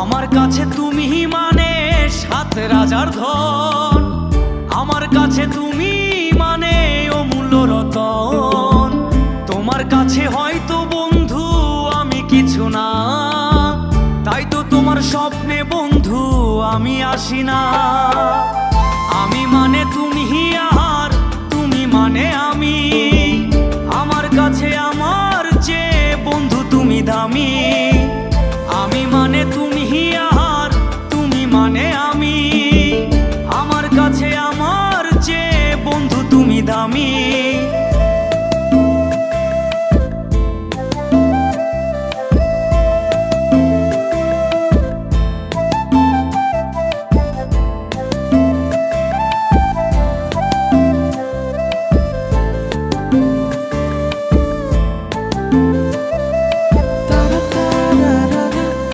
আমার কাছে তুমি মানে 7 রাজার ধন, আমার কাছে তুমি মানে অমূল্য রতন। তোমার কাছে হয়তো বন্ধু আমি কিছু না, তাই তো তোমার স্বপ্নে বন্ধু আমি আসি না। আমি মানে তুমি আর তুমি মানে আমি, আমার কাছে আমার চেয়ে বন্ধু তুমি দামি।